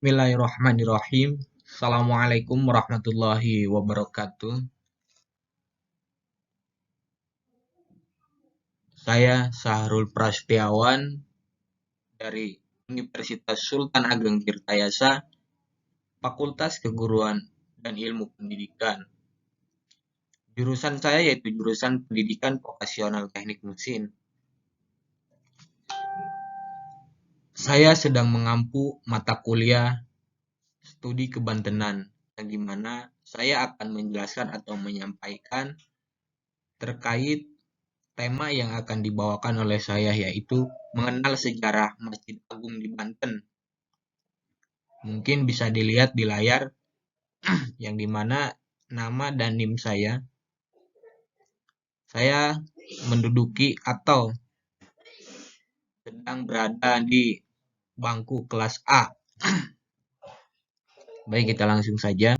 Bismillahirrahmanirrahim. Assalamualaikum warahmatullahi wabarakatuh. Saya Sahrul Prasetyawan dari Universitas Sultan Ageng Tirtayasa, Fakultas Keguruan dan Ilmu Pendidikan. Jurusan saya yaitu jurusan Pendidikan Vokasional Teknik Mesin. Saya sedang mengampu mata kuliah studi kebantenan, yang dimana saya akan menjelaskan atau menyampaikan terkait tema yang akan dibawakan oleh saya, yaitu mengenal sejarah Masjid Agung di Banten. Mungkin bisa dilihat di layar, yang dimana nama dan NIM saya. Saya menduduki atau sedang berada di bangku kelas A. Baik, kita langsung saja.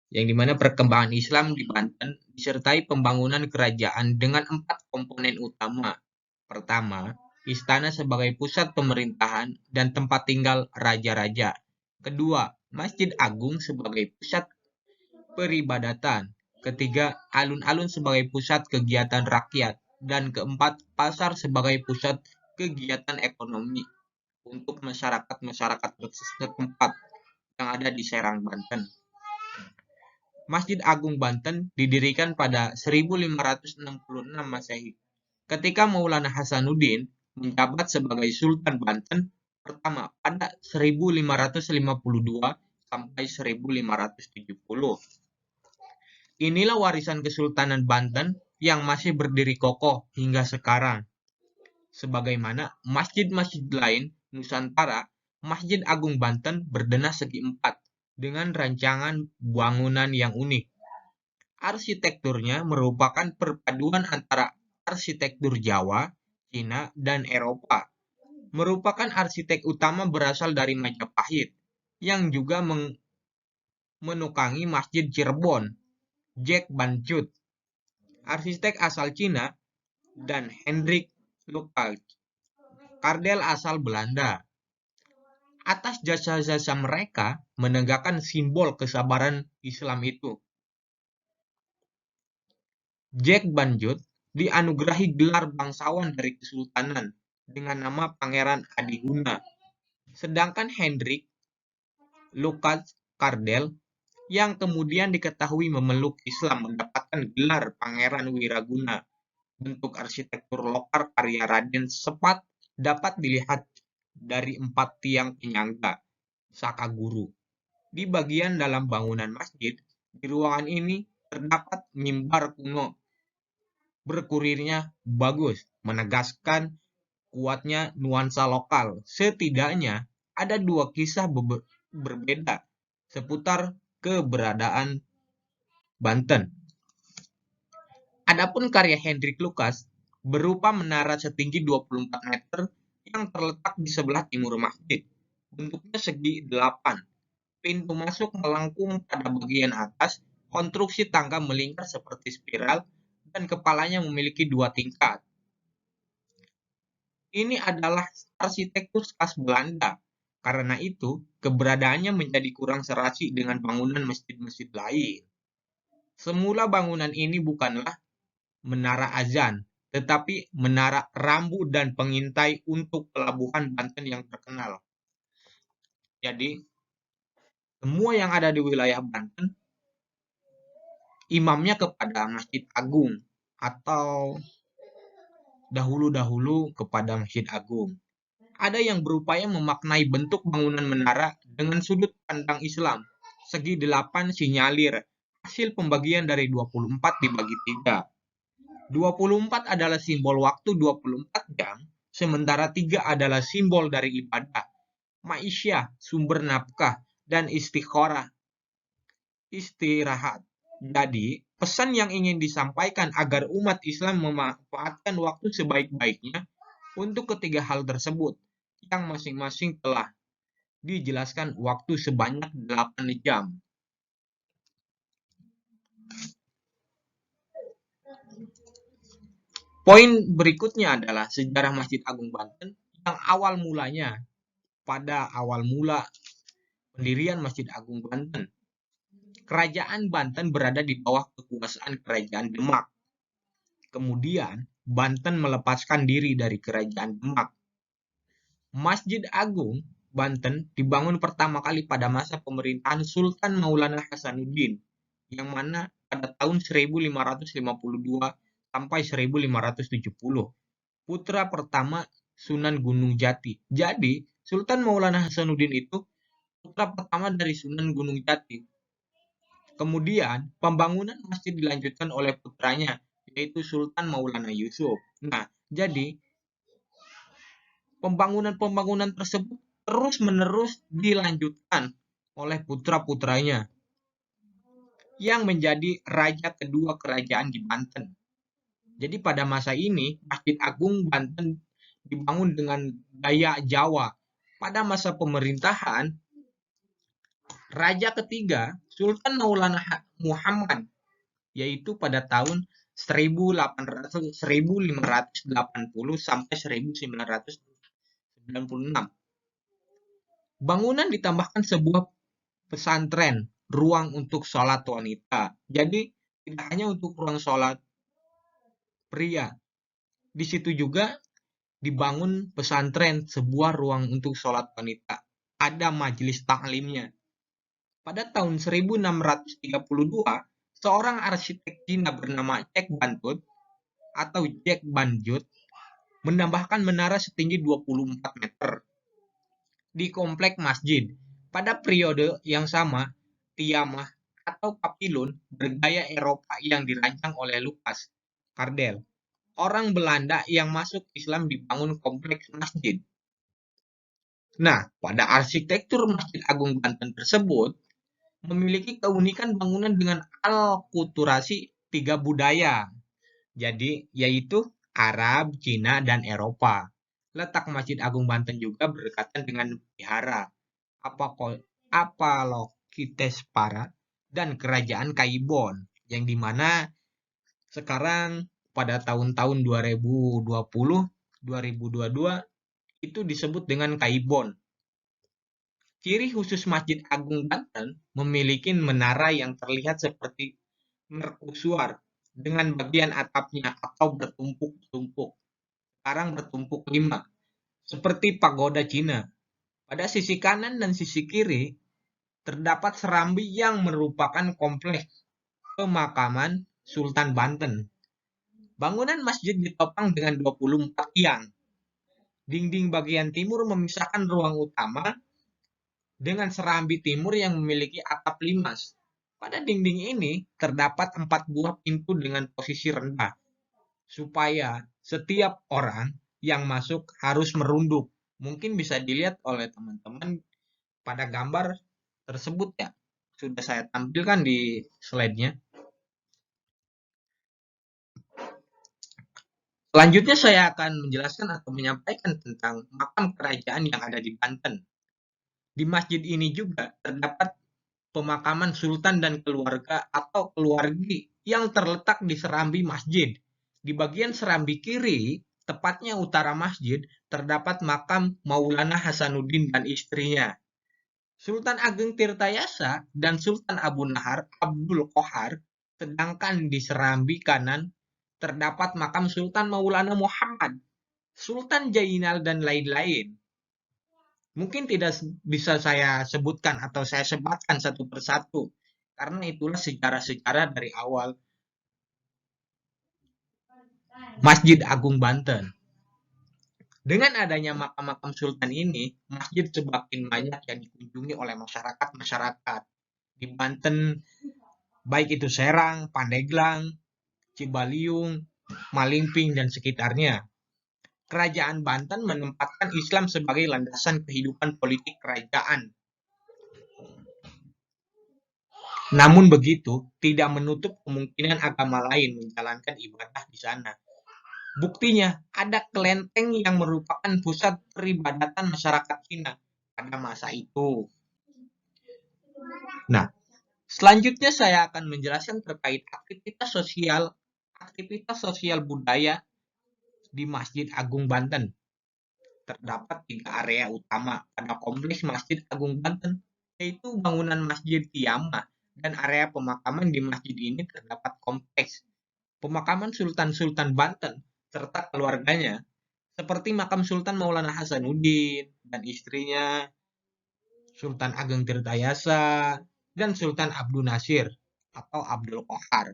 Yang dimana perkembangan Islam di Banten disertai pembangunan kerajaan dengan 4 komponen utama. Pertama, istana sebagai pusat pemerintahan dan tempat tinggal raja-raja. Kedua, Masjid Agung sebagai pusat peribadatan. Ketiga, alun-alun sebagai pusat kegiatan rakyat. Dan keempat, pasar sebagai pusat kegiatan ekonomi untuk masyarakat-masyarakat setempat yang ada di Serang, Banten. Masjid Agung Banten didirikan pada 1566 Masehi, ketika Maulana Hasanuddin menjabat sebagai Sultan Banten pertama pada 1552 sampai 1570. Inilah warisan Kesultanan Banten yang masih berdiri kokoh hingga sekarang. Sebagaimana masjid-masjid lain Nusantara, Masjid Agung Banten berdenah segi empat dengan rancangan bangunan yang unik. Arsitekturnya merupakan perpaduan antara arsitektur Jawa, Cina, dan Eropa. Merupakan arsitek utama berasal dari Majapahit, yang juga menukangi Masjid Cirebon, Jack Van Cut, arsitek asal Cina, dan Hendrik Lucas, Kardel asal Belanda. Atas jasa-jasa mereka menegakkan simbol kesabaran Islam itu. Jack Van Cut dianugerahi gelar bangsawan dari Kesultanan dengan nama Pangeran Adiguna. Sedangkan Hendrik Lucas Kardel yang kemudian diketahui memeluk Islam mendapatkan gelar Pangeran Wiraguna. Bentuk arsitektur lokal karya Raden Sepat dapat dilihat dari 4 tiang penyangga Saka Guru. Di bagian dalam bangunan masjid, di ruangan ini terdapat mimbar kuno. Berkurirnya bagus, menegaskan kuatnya nuansa lokal. Setidaknya ada 2 kisah berbeda seputar keberadaan Banten. Adapun karya Hendrik Lucas berupa menara setinggi 24 meter yang terletak di sebelah timur masjid. Bentuknya segi 8. Pintu masuk melengkung pada bagian atas, konstruksi tangga melingkar seperti spiral, dan kepalanya memiliki 2 tingkat. Ini adalah arsitektur khas Belanda. Karena itu, keberadaannya menjadi kurang serasi dengan bangunan masjid-masjid lain. Semula bangunan ini bukanlah menara azan, tetapi menara rambu dan pengintai untuk pelabuhan Banten yang terkenal. Jadi, semua yang ada di wilayah Banten, imamnya kepada Masjid Agung, atau dahulu-dahulu kepada Masjid Agung. Ada yang berupaya memaknai bentuk bangunan menara dengan sudut pandang Islam. Segi 8 sinyalir, hasil pembagian dari 24 dibagi 3. 24 adalah simbol waktu 24 jam, sementara 3 adalah simbol dari ibadah, ma'isyah, sumber nafkah, dan istirahat. Jadi, pesan yang ingin disampaikan agar umat Islam memanfaatkan waktu sebaik-baiknya untuk ketiga hal tersebut, yang masing-masing telah dijelaskan waktu sebanyak 8 jam. Poin berikutnya adalah sejarah Masjid Agung Banten yang pada awal mula Pendirian Masjid Agung Banten. Kerajaan Banten berada di bawah kekuasaan Kerajaan Demak. Kemudian, Banten melepaskan diri dari Kerajaan Demak. Masjid Agung Banten dibangun pertama kali pada masa pemerintahan Sultan Maulana Hasanuddin, yang mana pada tahun 1552 sampai 1570. Putra pertama Sunan Gunung Jati. Jadi, Sultan Maulana Hasanuddin itu putra pertama dari Sunan Gunung Jati. Kemudian, pembangunan masjid dilanjutkan oleh putranya, yaitu Sultan Maulana Yusuf. Nah, jadi pembangunan-pembangunan tersebut terus-menerus dilanjutkan oleh putra-putranya yang menjadi raja kedua kerajaan di Banten. Jadi pada masa ini, Masjid Agung Banten dibangun dengan gaya Jawa. Pada masa pemerintahan Raja ketiga Sultan Maulana Muhammad, yaitu pada tahun 1580 sampai 1996. Bangunan ditambahkan sebuah pesantren, ruang untuk sholat wanita. Jadi tidak hanya untuk ruang sholat pria. Di situ juga dibangun pesantren, sebuah ruang untuk sholat wanita. Ada majelis taklimnya. Pada tahun 1632, seorang arsitek Cina bernama Jack Banjut atau Jack Banjut menambahkan menara setinggi 24 meter di komplek masjid. Pada periode yang sama, tiamah atau papilon bergaya Eropa yang dirancang oleh Lucas Cardel, orang Belanda yang masuk Islam dibangun kompleks masjid. Nah, pada arsitektur Masjid Agung Banten tersebut memiliki keunikan bangunan dengan alkulturasi 3 budaya. Jadi, yaitu Arab, Cina, dan Eropa. Letak Masjid Agung Banten juga berdekatan dengan Vihara Avalokiteshvara dan Kerajaan Kaibon, yang dimana sekarang pada tahun-tahun 2020, 2022 itu disebut dengan Kaibon. Ciri khusus Masjid Agung Banten memiliki menara yang terlihat seperti mercusuar dengan bagian atapnya atau bertumpuk-tumpuk. Sekarang bertumpuk 5, seperti pagoda Cina. Pada sisi kanan dan sisi kiri terdapat serambi yang merupakan kompleks pemakaman Sultan Banten. Bangunan masjid ditopang dengan 24 tiang. Dinding bagian timur memisahkan ruang utama dengan serambi timur yang memiliki atap limas. Pada dinding ini terdapat 4 buah pintu dengan posisi rendah, supaya setiap orang yang masuk harus merunduk. Mungkin bisa dilihat oleh teman-teman pada gambar tersebut ya. Sudah saya tampilkan di slide-nya. Selanjutnya saya akan menjelaskan atau menyampaikan tentang makam kerajaan yang ada di Banten. Di masjid ini juga terdapat pemakaman sultan dan keluarga atau keluargi yang terletak di serambi masjid. Di bagian serambi kiri, tepatnya utara masjid, terdapat makam Maulana Hasanuddin dan istrinya, Sultan Ageng Tirtayasa dan Sultan Abu Nahar Abdul Qohar. Sedangkan di serambi kanan terdapat makam Sultan Maulana Muhammad, Sultan Jainal, dan lain-lain. Mungkin tidak bisa saya sebutkan atau saya sematkan satu persatu, karena itulah sejarah-sejarah dari awal Masjid Agung Banten. Dengan adanya makam-makam sultan ini, masjid semakin banyak yang dikunjungi oleh masyarakat di Banten, baik itu Serang, Pandeglang, Cibaliung, Malingping, dan sekitarnya. Kerajaan Banten menempatkan Islam sebagai landasan kehidupan politik kerajaan. Namun begitu, tidak menutup kemungkinan agama lain menjalankan ibadah di sana. Buktinya, ada kelenteng yang merupakan pusat peribadatan masyarakat Cina pada masa itu. Nah, selanjutnya saya akan menjelaskan terkait aktivitas sosial budaya di Masjid Agung Banten. Terdapat 3 area utama pada kompleks Masjid Agung Banten, yaitu bangunan Masjid Qiyamah, dan area pemakaman di masjid ini terdapat kompleks pemakaman Sultan-Sultan Banten serta keluarganya, seperti makam Sultan Maulana Hasanuddin dan istrinya, Sultan Ageng Tirtayasa, dan Sultan Abdul Nasir atau Abdul Qahar.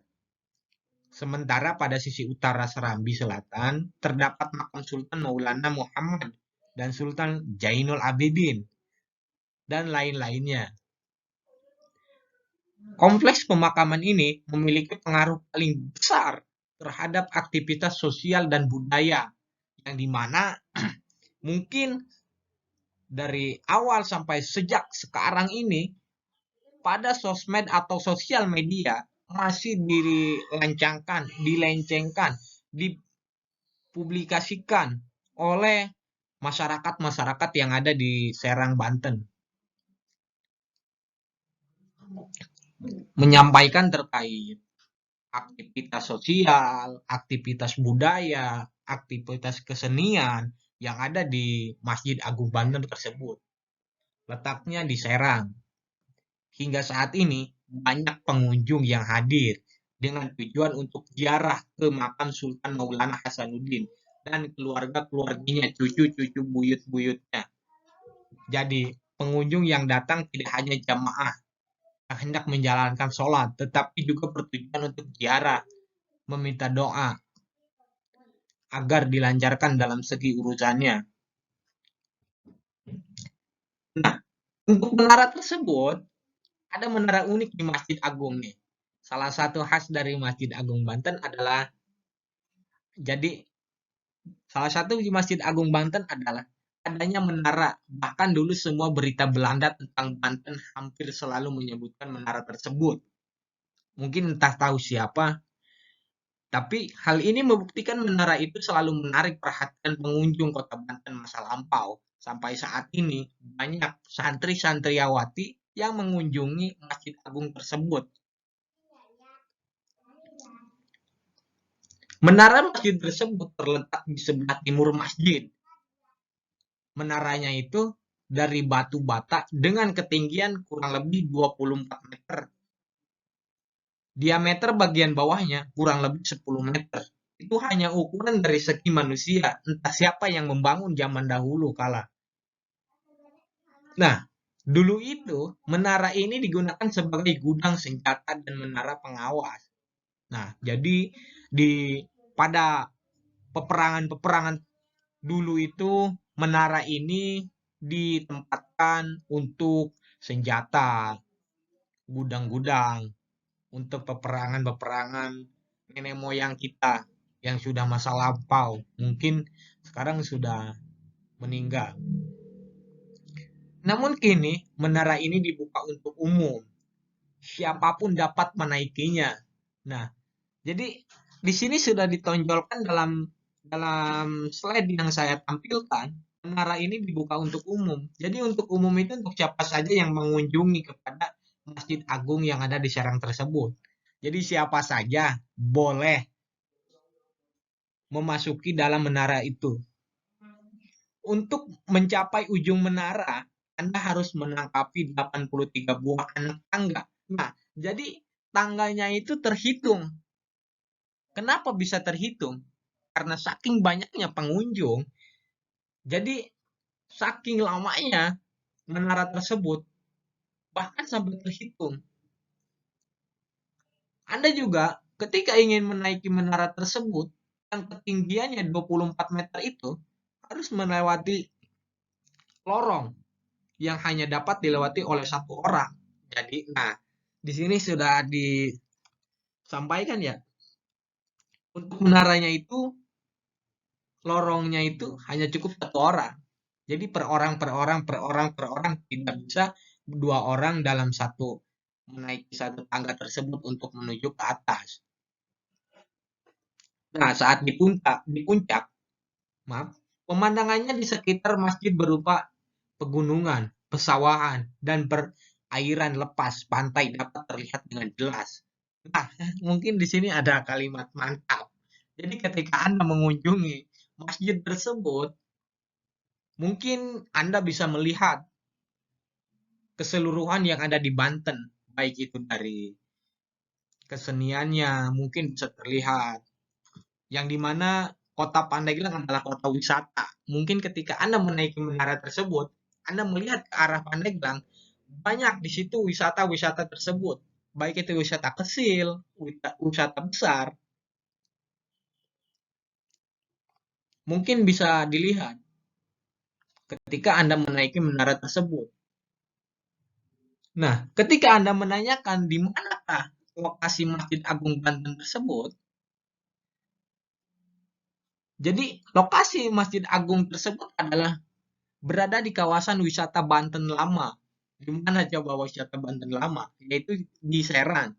Sementara pada sisi utara Serambi Selatan terdapat makam Sultan Maulana Muhammad dan Sultan Jainul Abidin dan lain-lainnya. Kompleks pemakaman ini memiliki pengaruh paling besar terhadap aktivitas sosial dan budaya, yang dimana mungkin dari awal sampai sejak sekarang ini pada sosmed atau sosial media masih dilencengkan, dipublikasikan oleh masyarakat-masyarakat yang ada di Serang, Banten. Menyampaikan terkait aktivitas sosial, aktivitas budaya, aktivitas kesenian yang ada di Masjid Agung Banten tersebut. Letaknya di Serang. Hingga saat ini banyak pengunjung yang hadir dengan tujuan untuk ziarah ke makam Sultan Maulana Hasanuddin dan keluarga-keluarganya, cucu-cucu buyut-buyutnya. Jadi, pengunjung yang datang tidak hanya jamaah yang hendak menjalankan sholat, tetapi juga bertujuan untuk ziarah, meminta doa agar dilancarkan dalam segi urusannya. Nah, untuk menara tersebut, ada menara unik di Masjid Agung nih. Salah satu khas dari Masjid Agung Banten adalah, salah satu di Masjid Agung Banten adalah adanya menara. Bahkan dulu semua berita Belanda tentang Banten hampir selalu menyebutkan menara tersebut. Mungkin entah tahu siapa, tapi hal ini membuktikan menara itu selalu menarik perhatian pengunjung kota Banten masa lampau. Sampai saat ini, banyak santri-santriawati yang mengunjungi Masjid Agung tersebut. Menara masjid tersebut terletak di sebelah timur masjid. Menaranya itu dari batu bata dengan ketinggian kurang lebih 24 meter. Diameter bagian bawahnya kurang lebih 10 meter. Itu hanya ukuran dari segi manusia, entah siapa yang membangun zaman dahulu kala. Nah, dulu itu menara ini digunakan sebagai gudang senjata dan menara pengawas. Nah, jadi pada peperangan-peperangan dulu itu menara ini ditempatkan untuk senjata, gudang-gudang, untuk peperangan-peperangan nenek moyang kita yang sudah masa lampau. Mungkin sekarang sudah meninggal. Namun kini menara ini dibuka untuk umum. Siapapun dapat menaikinya. Nah, jadi di sini sudah ditonjolkan dalam slide yang saya tampilkan, menara ini dibuka untuk umum. Jadi untuk umum itu untuk siapa saja yang mengunjungi kepada Masjid Agung yang ada di Serang tersebut. Jadi siapa saja boleh memasuki dalam menara itu. Untuk mencapai ujung menara, Anda harus menangkapi 83 buah anak tangga. Nah, jadi tangganya itu terhitung. Kenapa bisa terhitung? Karena saking banyaknya pengunjung, jadi saking lamanya menara tersebut, bahkan sampai terhitung. Anda juga ketika ingin menaiki menara tersebut, yang ketinggiannya 24 meter itu, harus melewati lorong yang hanya dapat dilewati oleh satu orang. Jadi, nah, di sini sudah disampaikan ya, untuk menaranya itu, lorongnya itu hanya cukup satu orang. Jadi per orang, tidak bisa dua orang dalam menaiki satu tangga tersebut untuk menuju ke atas. Nah, saat di puncak, pemandangannya di sekitar masjid berupa pegunungan, pesawahan, dan perairan lepas pantai dapat terlihat dengan jelas. Nah, mungkin di sini ada kalimat mantap. Jadi ketika Anda mengunjungi masjid tersebut, mungkin Anda bisa melihat keseluruhan yang ada di Banten, baik itu dari keseniannya mungkin bisa terlihat, yang dimana kota Pandeglang adalah kota wisata. Mungkin ketika Anda menaiki menara tersebut, Anda melihat ke arah Pandeglang, banyak di situ wisata-wisata tersebut, baik itu wisata kecil, wisata besar. Mungkin bisa dilihat ketika Anda menaiki menara tersebut. Nah, ketika Anda menanyakan di manakah lokasi Masjid Agung Banten tersebut, jadi lokasi Masjid Agung tersebut adalah berada di kawasan wisata Banten Lama. Di mana coba wisata Banten Lama? Yaitu di Serang.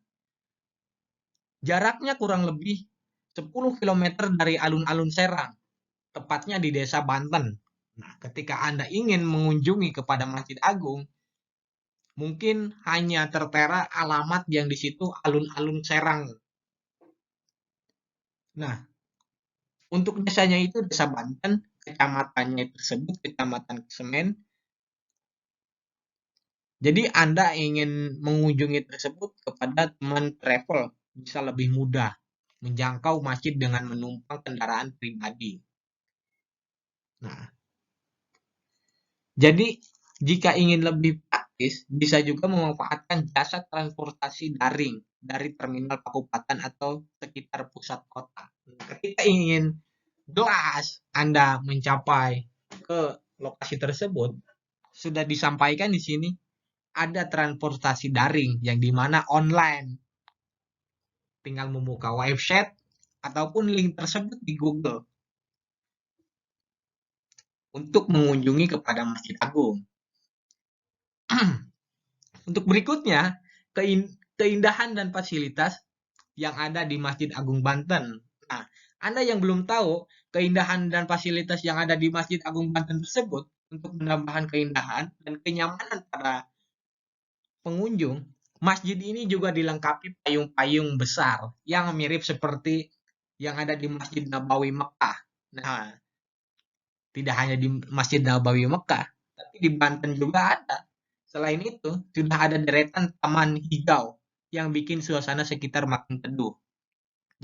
Jaraknya kurang lebih 10 kilometer dari alun-alun Serang, tepatnya di Desa Banten. Nah, ketika Anda ingin mengunjungi kepada Masjid Agung, mungkin hanya tertera alamat yang di situ alun-alun Serang. Nah, untuk desanya itu Desa Banten, kecamatannya tersebut Kecamatan Kesemen. Jadi Anda ingin mengunjungi tersebut kepada teman travel bisa lebih mudah menjangkau masjid dengan menumpang kendaraan pribadi. Nah, jadi jika ingin lebih praktis, bisa juga memanfaatkan jasa transportasi daring dari terminal Pakupatan atau sekitar pusat kota. Nah, ketika ingin jelas Anda mencapai ke lokasi tersebut, sudah disampaikan di sini ada transportasi daring yang dimana online. Tinggal membuka website ataupun link tersebut di Google untuk mengunjungi kepada Masjid Agung. Untuk berikutnya, keindahan dan fasilitas yang ada di Masjid Agung Banten. Nah, Anda yang belum tahu keindahan dan fasilitas yang ada di Masjid Agung Banten tersebut untuk menambahkan keindahan dan kenyamanan para pengunjung, masjid ini juga dilengkapi payung-payung besar yang mirip seperti yang ada di Masjid Nabawi Mekah. Nah, tidak hanya di Masjid Nabawi Mekah, tapi di Banten juga ada. Selain itu, sudah ada deretan taman hijau yang bikin suasana sekitar makin teduh.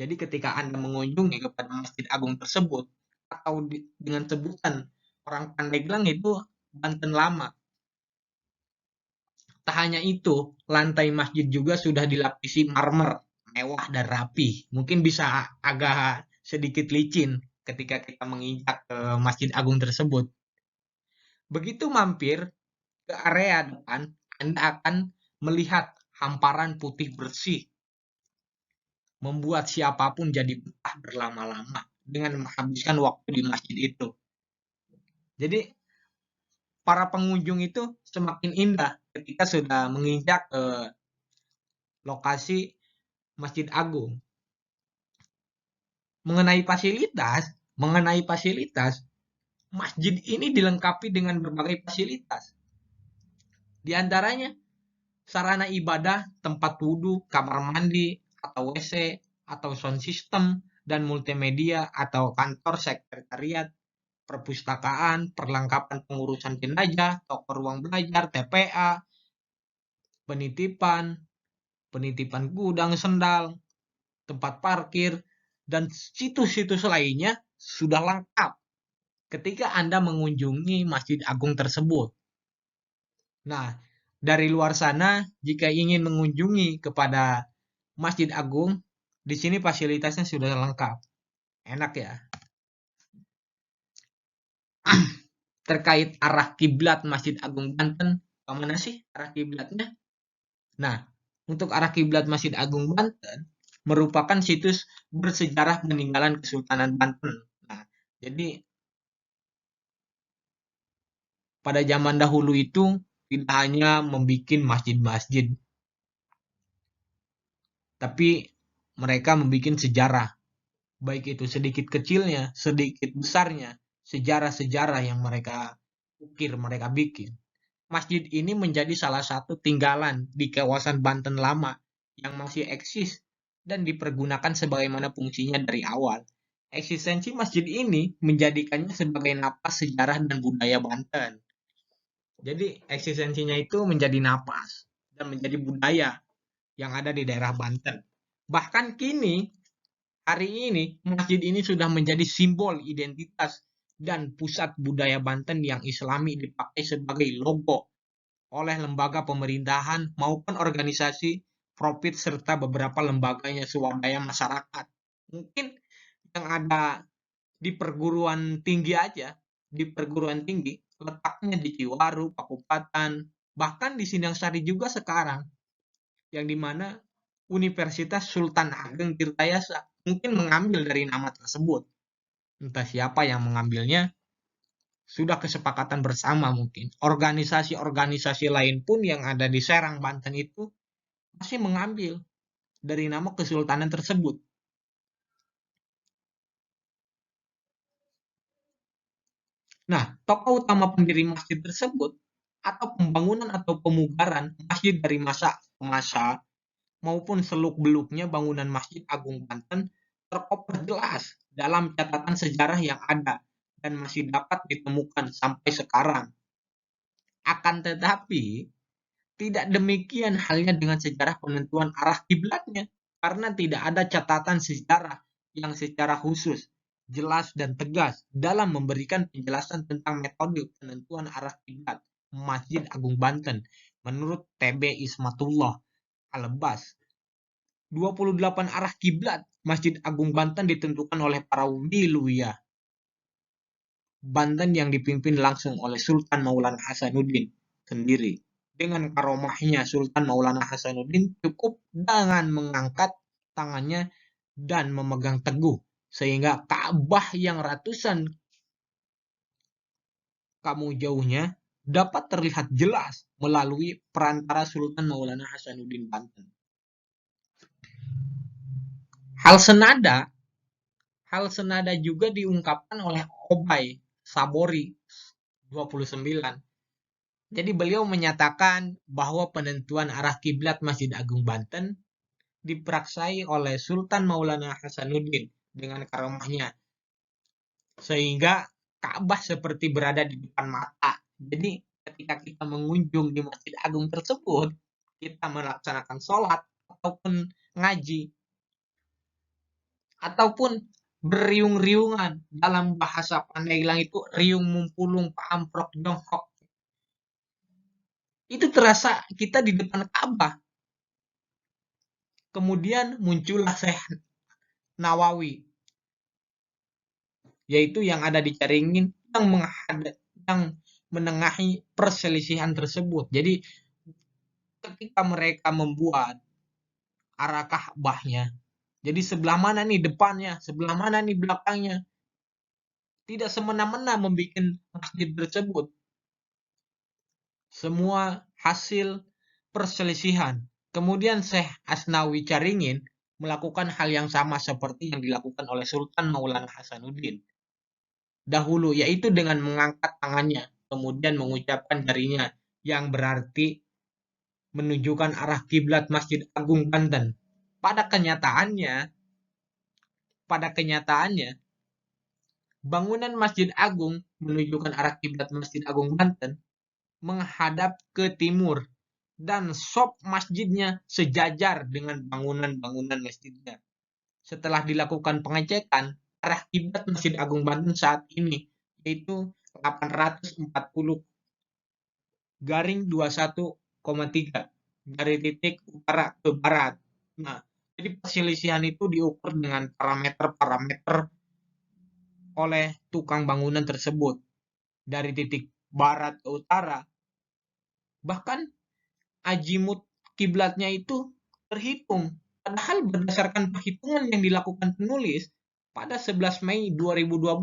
Jadi ketika Anda mengunjungi kepada Masjid Agung tersebut, atau dengan sebutan orang Pandeglang itu Banten Lama. Tak hanya itu, lantai masjid juga sudah dilapisi marmer, mewah dan rapi. Mungkin bisa agak sedikit licin ketika kita menginjak ke Masjid Agung tersebut. Begitu mampir ke area depan, Anda akan melihat hamparan putih bersih, membuat siapapun jadi betah berlama-lama dengan menghabiskan waktu di masjid itu. Jadi para pengunjung itu semakin indah ketika sudah menginjak lokasi Masjid Agung. Mengenai fasilitas, masjid ini dilengkapi dengan berbagai fasilitas. Di antaranya sarana ibadah, tempat wudhu, kamar mandi, atau WC, atau sound system, dan multimedia atau kantor sekretariat, perpustakaan, perlengkapan pengurusan jenazah, toko ruang belajar, TPA, penitipan, penitipan gudang sendal, tempat parkir, dan situs-situs lainnya sudah lengkap ketika Anda mengunjungi Masjid Agung tersebut. Nah, dari luar sana, jika ingin mengunjungi kepada Masjid Agung, di sini fasilitasnya sudah lengkap. Enak ya. Terkait arah kiblat Masjid Agung Banten, kemana sih arah kiblatnya? Nah, untuk arah kiblat Masjid Agung Banten merupakan situs bersejarah peninggalan Kesultanan Banten. Nah, jadi pada zaman dahulu itu tidak hanya membuat masjid-masjid, tapi mereka membuat sejarah. Baik itu sedikit kecilnya, sedikit besarnya, sejarah-sejarah yang mereka ukir, mereka bikin. Masjid ini menjadi salah satu tinggalan di kawasan Banten lama yang masih eksis dan dipergunakan sebagaimana fungsinya dari awal. Eksistensi masjid ini menjadikannya sebagai napas sejarah dan budaya Banten. Jadi eksistensinya itu menjadi napas dan menjadi budaya yang ada di daerah Banten. Bahkan kini, hari ini, masjid ini sudah menjadi simbol identitas dan pusat budaya Banten yang Islami, dipakai sebagai logo oleh lembaga pemerintahan maupun organisasi profit serta beberapa lembaganya swadaya masyarakat. Mungkin yang ada di perguruan tinggi aja, di perguruan tinggi, letaknya di Ciwaru, Pakupatan, bahkan di Sindang Sari juga sekarang, yang dimana Universitas Sultan Ageng Tirtayasa mungkin mengambil dari nama tersebut. Entah siapa yang mengambilnya, sudah kesepakatan bersama mungkin. Organisasi-organisasi lain pun yang ada di Serang, Banten itu masih mengambil dari nama kesultanan tersebut. Nah, tokoh utama pendiri masjid tersebut atau pembangunan atau pemugaran masjid dari masa ke masa maupun seluk-beluknya bangunan Masjid Agung Banten terkoper jelas dalam catatan sejarah yang ada dan masih dapat ditemukan sampai sekarang. Akan tetapi, tidak demikian halnya dengan sejarah penentuan arah kiblatnya, karena tidak ada catatan sejarah yang secara khusus, jelas dan tegas dalam memberikan penjelasan tentang metode penentuan arah kiblat Masjid Agung Banten menurut TB Ismatullah Al-Bas. 28 arah kiblat Masjid Agung Banten ditentukan oleh para wilayah Banten yang dipimpin langsung oleh Sultan Maulana Hasanuddin sendiri. Dengan karomahnya, Sultan Maulana Hasanuddin cukup dengan mengangkat tangannya dan memegang teguh, sehingga Ka'bah yang ratusan kamu jauhnya dapat terlihat jelas melalui perantara Sultan Maulana Hasanuddin Banten. Hal senada juga diungkapkan oleh Obay Sabori 29. Jadi beliau menyatakan bahwa penentuan arah kiblat Masjid Agung Banten dipraksai oleh Sultan Maulana Hasanuddin dengan karomahnya, sehingga Ka'bah seperti berada di depan mata. Jadi ketika kita mengunjung di Masjid Agung tersebut, kita melaksanakan sholat ataupun ngaji ataupun beriung-riungan, dalam bahasa Pandailang itu riung mumpulung paamprok jongkok, itu terasa kita di depan Ka'bah. Kemudian muncullah Syekh Nawawi, yaitu yang ada di Caringin, yang menengahi perselisihan tersebut. Jadi ketika mereka membuat arah Ka'bahnya, jadi sebelah mana nih depannya, sebelah mana nih belakangnya, tidak semena-mena membuat masjid tersebut. Semua hasil perselisihan. Kemudian Syekh Asnawi Caringin melakukan hal yang sama seperti yang dilakukan oleh Sultan Maulana Hasanuddin dahulu, yaitu dengan mengangkat tangannya, kemudian mengucapkan jarinya, yang berarti menunjukkan arah kiblat Masjid Agung Banten. Pada kenyataannya, bangunan Masjid Agung menunjukkan arah kiblat Masjid Agung Banten menghadap ke timur, dan sop masjidnya sejajar dengan bangunan-bangunan masjidnya. Setelah dilakukan pengecekan, arah kiblat Masjid Agung Banten saat ini yaitu 840-21,3 dari titik utara ke barat. Nah, jadi perselisihan itu diukur dengan parameter-parameter oleh tukang bangunan tersebut dari titik barat ke utara. Bahkan azimut kiblatnya itu terhitung. Padahal berdasarkan perhitungan yang dilakukan penulis pada 11 Mei 2012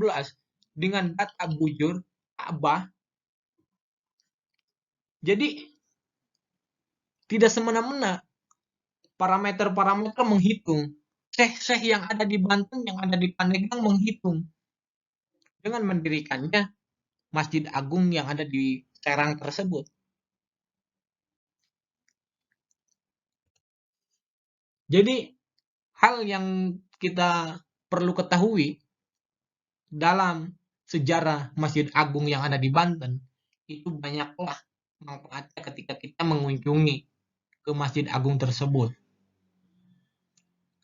dengan data bujur Ka'bah, jadi tidak semena-mena parameter-parameter menghitung. Syekh-syekh yang ada di Banten, yang ada di Pandeglang menghitung dengan mendirikannya Masjid Agung yang ada di Serang tersebut. Jadi hal yang kita perlu ketahui dalam sejarah Masjid Agung yang ada di Banten itu banyaklah manfaatnya ketika kita mengunjungi ke Masjid Agung tersebut.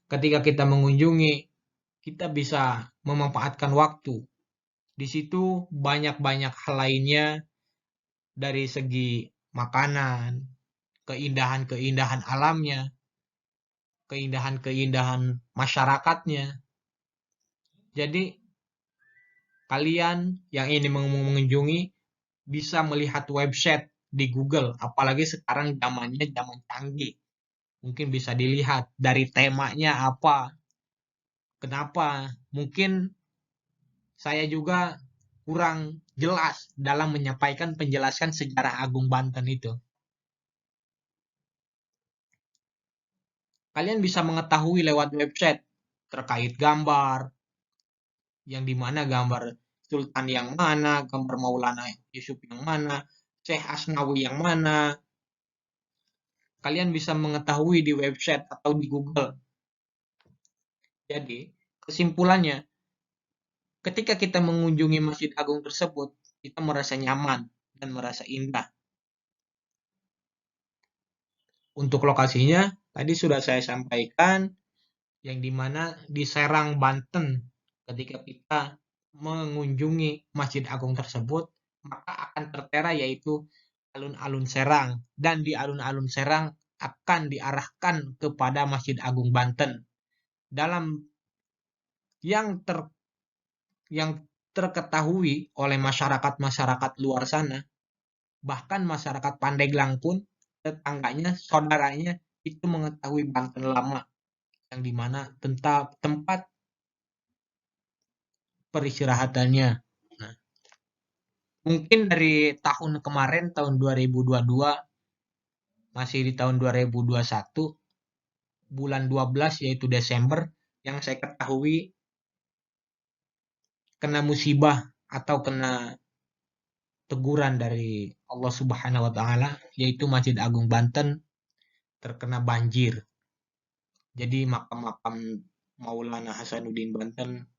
Ketika kita mengunjungi, kita bisa memanfaatkan waktu. Di situ banyak-banyak hal lainnya dari segi makanan, keindahan-keindahan alamnya, keindahan-keindahan masyarakatnya. Jadi kalian yang ingin mengunjungi bisa melihat website di Google, apalagi sekarang zamannya zaman canggih. Mungkin bisa dilihat dari temanya apa, kenapa. Mungkin saya juga kurang jelas dalam menyampaikan penjelasan sejarah Agung Banten itu. Kalian bisa mengetahui lewat website terkait gambar, yang dimana gambar Sultan yang mana, gambar Maulana Yusuf yang mana, Syekh Asnawi yang mana. Kalian bisa mengetahui di website atau di Google. Jadi, kesimpulannya, ketika kita mengunjungi Masjid Agung tersebut, kita merasa nyaman dan merasa indah. Untuk lokasinya, tadi sudah saya sampaikan, yang dimana di Serang, Banten. Ketika kita mengunjungi Masjid Agung tersebut, maka akan tertera yaitu alun-alun Serang. Dan di alun-alun Serang akan diarahkan kepada Masjid Agung Banten. Dalam yang terketahui oleh masyarakat-masyarakat luar sana, bahkan masyarakat Pandeglang pun tetangganya, saudaranya itu mengetahui Banten lama, yang dimana tempat peristirahatannya. Nah, mungkin dari tahun kemarin, tahun 2022, masih di tahun 2021, bulan 12 yaitu Desember, yang saya ketahui kena musibah atau kena teguran dari Allah Subhanahu wa taala, yaitu Masjid Agung Banten terkena banjir. Jadi makam-makam Maulana Hasanuddin Banten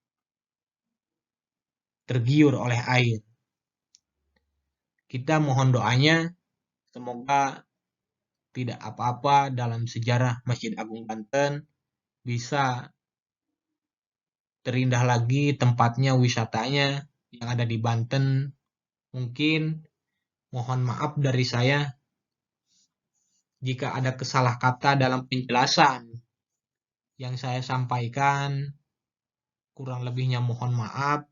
tergiur oleh air. Kita mohon doanya semoga tidak apa-apa dalam sejarah Masjid Agung Banten, bisa terindah lagi tempatnya, wisatanya yang ada di Banten. Mungkin mohon maaf dari saya jika ada kesalah kata dalam penjelasan yang saya sampaikan. Kurang lebihnya mohon maaf.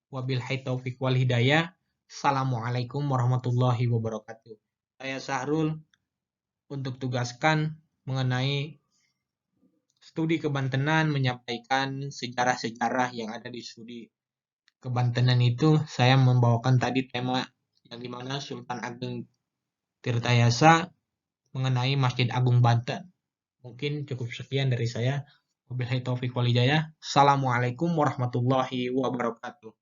Wabillahi taufiq wal hidayah. Assalamualaikum warahmatullahi wabarakatuh. Saya Sahrul untuk tugaskan mengenai studi kebantenan, menyampaikan sejarah-sejarah yang ada di studi kebantenan itu. Saya membawakan tadi tema yang dimana Sultan Ageng Tirtayasa mengenai Masjid Agung Banten. Mungkin cukup sekian dari saya. Wabillahi taufiq wal hidayah. Assalamualaikum warahmatullahi wabarakatuh.